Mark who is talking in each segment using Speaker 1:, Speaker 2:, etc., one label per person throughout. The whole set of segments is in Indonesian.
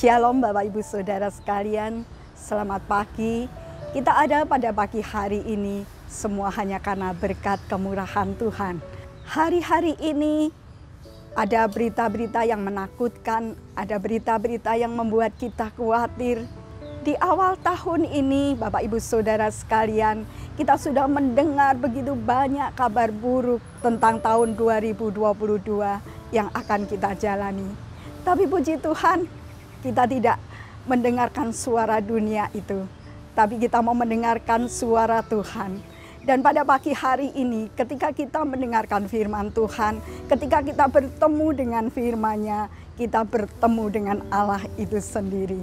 Speaker 1: Shalom Bapak Ibu Saudara sekalian, selamat pagi. Kita ada pada pagi hari ini semua hanya karena berkat kemurahan Tuhan. Hari-hari ini ada berita-berita yang menakutkan, ada berita-berita yang membuat kita khawatir. Di awal tahun ini Bapak Ibu Saudara sekalian, kita sudah mendengar begitu banyak kabar buruk tentang tahun 2022 yang akan kita jalani. Tapi puji Tuhan, kita tidak mendengarkan suara dunia itu, tapi kita mau mendengarkan suara Tuhan. Dan pada pagi hari ini, ketika kita mendengarkan firman Tuhan, ketika kita bertemu dengan firman-Nya, kita bertemu dengan Allah itu sendiri.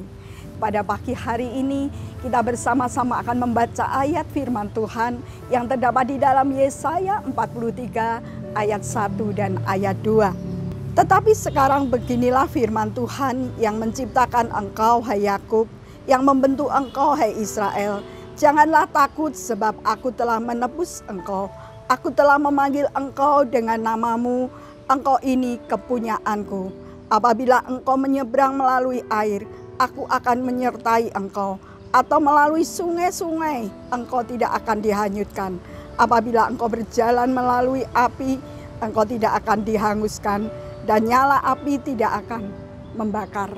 Speaker 1: Pada pagi hari ini, kita bersama-sama akan membaca ayat firman Tuhan yang terdapat di dalam Yesaya 43 ayat 1 dan ayat 2. Tetapi sekarang beginilah firman Tuhan yang menciptakan engkau, hai Yakub, yang membentuk engkau, hai Israel. Janganlah takut sebab aku telah menebus engkau. Aku telah memanggil engkau dengan namamu, engkau ini kepunyaanku. Apabila engkau menyeberang melalui air, aku akan menyertai engkau. Atau melalui sungai-sungai, engkau tidak akan dihanyutkan. Apabila engkau berjalan melalui api, engkau tidak akan dihanguskan. Dan nyala api tidak akan membakar.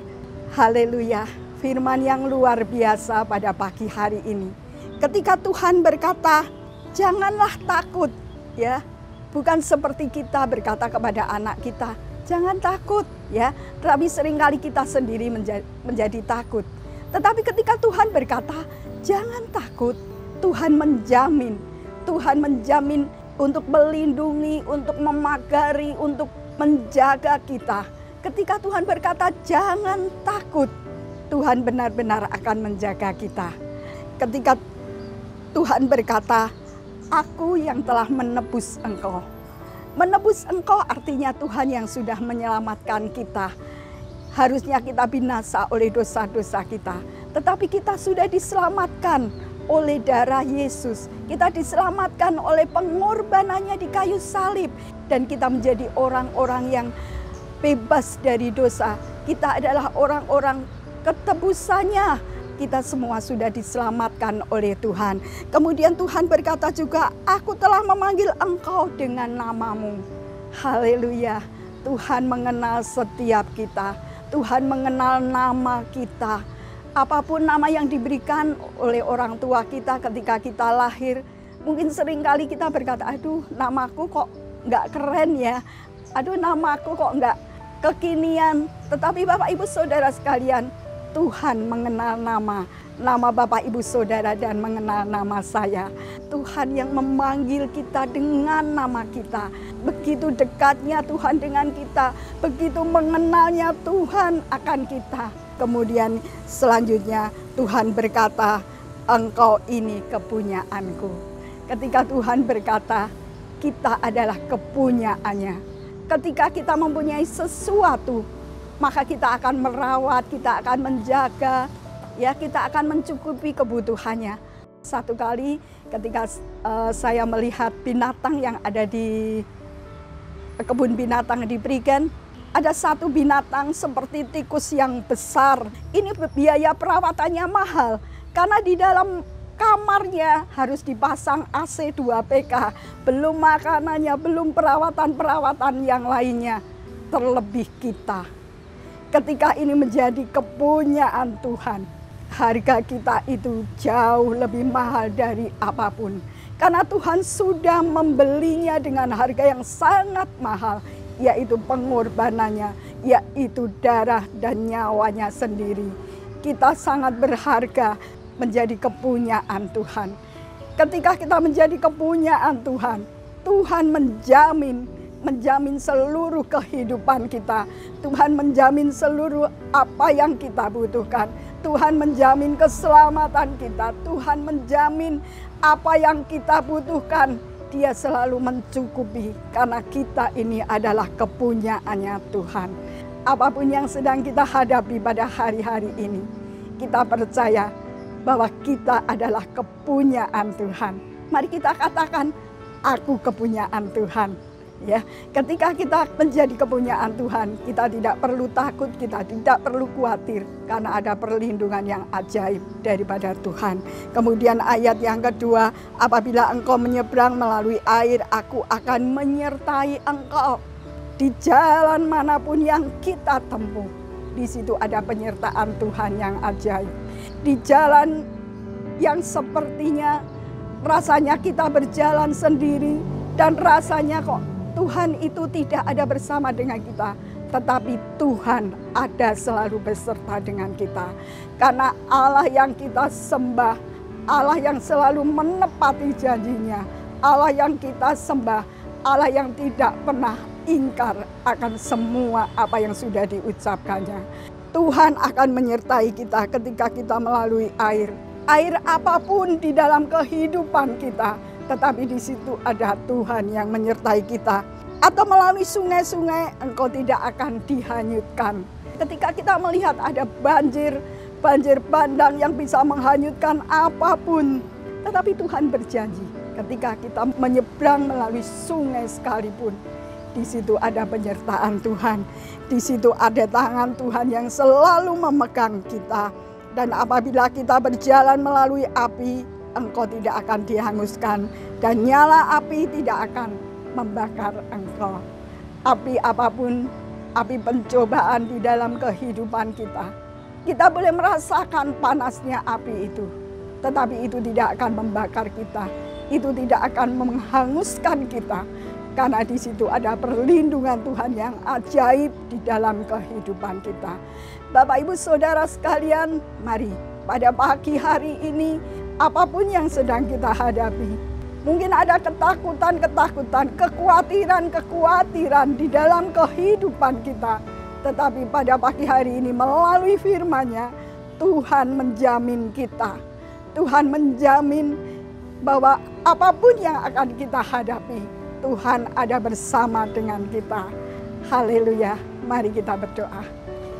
Speaker 1: Haleluya, firman yang luar biasa pada pagi hari ini. Ketika Tuhan berkata, janganlah takut, ya. Bukan seperti kita berkata kepada anak kita, jangan takut, ya. Tetapi seringkali kita sendiri menjadi takut. Tetapi ketika Tuhan berkata, jangan takut, Tuhan menjamin untuk melindungi, untuk memagari, untuk menjaga kita. Ketika Tuhan berkata jangan takut, Tuhan benar-benar akan menjaga kita. Ketika Tuhan berkata, aku yang telah menebus engkau. Menebus engkau artinya Tuhan yang sudah menyelamatkan kita. Harusnya kita binasa oleh dosa-dosa kita, tetapi kita sudah diselamatkan oleh darah Yesus. Kita diselamatkan oleh pengorbanannya di kayu salib. Dan kita menjadi orang-orang yang bebas dari dosa. Kita adalah orang-orang ketebusannya. Kita semua sudah diselamatkan oleh Tuhan. Kemudian Tuhan berkata juga, aku telah memanggil engkau dengan namamu. Haleluya. Tuhan mengenal setiap kita. Tuhan mengenal nama kita. Apapun nama yang diberikan oleh orang tua kita ketika kita lahir, mungkin seringkali kita berkata, aduh namaku kok nggak keren ya, aduh namaku kok nggak kekinian. Tetapi Bapak Ibu Saudara sekalian, Tuhan mengenal nama Bapak Ibu Saudara dan mengenal nama saya. Tuhan yang memanggil kita dengan nama kita. Begitu dekatnya Tuhan dengan kita, begitu mengenalnya Tuhan akan kita. Kemudian selanjutnya Tuhan berkata, engkau ini kepunyaanku. Ketika Tuhan berkata, kita adalah kepunyaannya. Ketika kita mempunyai sesuatu, maka kita akan merawat, kita akan menjaga, ya, kita akan mencukupi kebutuhannya. Satu kali ketika saya melihat binatang yang ada di kebun binatang di Prigen, ada satu binatang seperti tikus yang besar. Ini biaya perawatannya mahal karena di dalam kamarnya harus dipasang AC 2 PK, belum makanannya, belum perawatan-perawatan yang lainnya. Terlebih kita, ketika ini menjadi kepunyaan Tuhan, harga kita itu jauh lebih mahal dari apapun. Karena Tuhan sudah membelinya dengan harga yang sangat mahal, yaitu pengorbanannya, yaitu darah dan nyawanya sendiri. Kita sangat berharga menjadi kepunyaan Tuhan. Ketika kita menjadi kepunyaan Tuhan, Tuhan menjamin seluruh kehidupan kita. Tuhan menjamin seluruh apa yang kita butuhkan. Tuhan menjamin keselamatan kita. Tuhan menjamin apa yang kita butuhkan. Dia selalu mencukupi karena kita ini adalah kepunyaannya Tuhan. Apapun yang sedang kita hadapi pada hari-hari ini, kita percaya bahwa kita adalah kepunyaan Tuhan. Mari kita katakan, aku kepunyaan Tuhan. Ya, ketika kita menjadi kepunyaan Tuhan, kita tidak perlu takut, kita tidak perlu khawatir karena ada perlindungan yang ajaib daripada Tuhan. Kemudian ayat yang kedua, apabila engkau menyeberang melalui air, aku akan menyertai engkau di jalan manapun yang kita tempuh. Di situ ada penyertaan Tuhan yang ajaib. Di jalan yang sepertinya rasanya kita berjalan sendiri dan rasanya kok Tuhan itu tidak ada bersama dengan kita, tetapi Tuhan ada selalu beserta dengan kita. Karena Allah yang kita sembah, Allah yang selalu menepati janjinya, Allah yang kita sembah, Allah yang tidak pernah ingkar akan semua apa yang sudah diucapkannya. Tuhan akan menyertai kita ketika kita melalui air. Air apapun di dalam kehidupan kita, tetapi di situ ada Tuhan yang menyertai kita. Atau melalui sungai-sungai, engkau tidak akan dihanyutkan. Ketika kita melihat ada banjir bandang yang bisa menghanyutkan apapun, tetapi Tuhan berjanji ketika kita menyeberang melalui sungai sekalipun, di situ ada penyertaan Tuhan. Di situ ada tangan Tuhan yang selalu memegang kita. Dan apabila kita berjalan melalui api, engkau tidak akan dihanguskan. Dan nyala api tidak akan membakar engkau. Api apapun, api pencobaan di dalam kehidupan kita. Kita boleh merasakan panasnya api itu. Tetapi itu tidak akan membakar kita. Itu tidak akan menghanguskan kita. Karena di situ ada perlindungan Tuhan yang ajaib di dalam kehidupan kita. Bapak Ibu Saudara sekalian, mari pada pagi hari ini apapun yang sedang kita hadapi. Mungkin ada ketakutan-ketakutan, kekhawatiran-kekhawatiran di dalam kehidupan kita. Tetapi pada pagi hari ini melalui firman-Nya, Tuhan menjamin kita. Tuhan menjamin bahwa apapun yang akan kita hadapi, Tuhan ada bersama dengan kita. Haleluya, mari kita berdoa.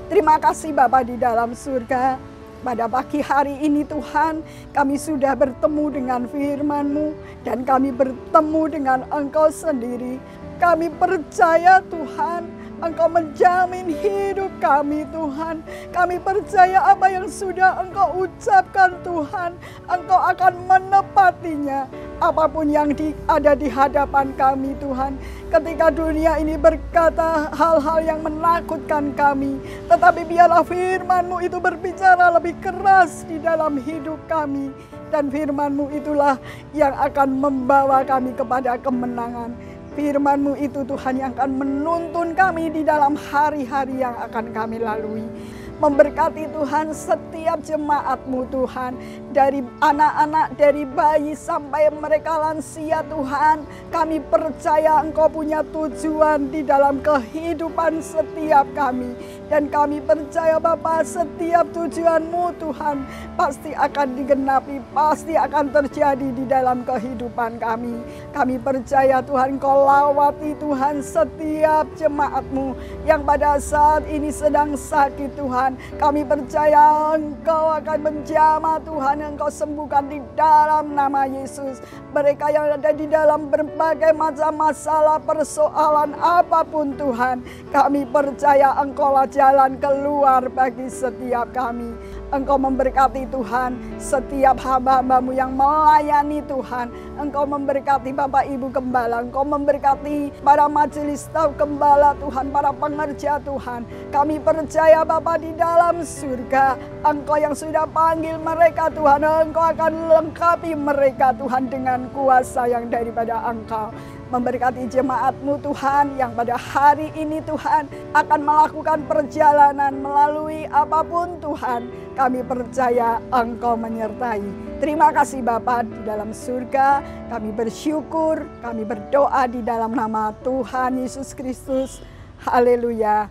Speaker 1: Terima kasih Bapa di dalam surga. Pada pagi hari ini Tuhan, kami sudah bertemu dengan firman-Mu dan kami bertemu dengan Engkau sendiri. Kami percaya Tuhan, Engkau menjamin hidup kami Tuhan. Kami percaya apa yang sudah Engkau ucapkan Tuhan, Engkau akan menepatinya. Apapun yang ada di hadapan kami Tuhan. Ketika dunia ini berkata hal-hal yang menakutkan kami, tetapi biarlah firman-Mu itu berbicara lebih keras di dalam hidup kami. Dan firman-Mu itulah yang akan membawa kami kepada kemenangan. Firman-Mu itu Tuhan yang akan menuntun kami di dalam hari-hari yang akan kami lalui. Memberkati Tuhan setiap jemaat-Mu Tuhan. Dari anak-anak, dari bayi sampai mereka lansia Tuhan. Kami percaya Engkau punya tujuan di dalam kehidupan setiap kami. Dan kami percaya Bapa, setiap tujuan-Mu Tuhan pasti akan digenapi, pasti akan terjadi di dalam kehidupan kami. Kami percaya Tuhan Engkau lawati Tuhan setiap jemaat-Mu yang pada saat ini sedang sakit Tuhan. Kami percaya Engkau akan menjamah Tuhan, Engkau sembuhkan di dalam nama Yesus. Mereka yang ada di dalam berbagai macam masalah, persoalan apapun Tuhan, kami percaya Engkau lah jalan keluar bagi setiap kami. Engkau memberkati Tuhan setiap hamba-Hamba-Mu yang melayani Tuhan. Engkau memberkati Bapak Ibu Gembala, Engkau memberkati para majelis tahu gembala Tuhan, para pengerja Tuhan. Kami percaya Bapa di dalam surga, Engkau yang sudah panggil mereka Tuhan, Engkau akan lengkapi mereka Tuhan dengan kuasa yang daripada Engkau. Memberkati jemaat-Mu Tuhan yang pada hari ini Tuhan akan melakukan perjalanan melalui apapun Tuhan. Kami percaya Engkau menyertai. Terima kasih Bapa di dalam surga. Kami bersyukur, kami berdoa di dalam nama Tuhan Yesus Kristus. Haleluya.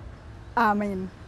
Speaker 1: Amin.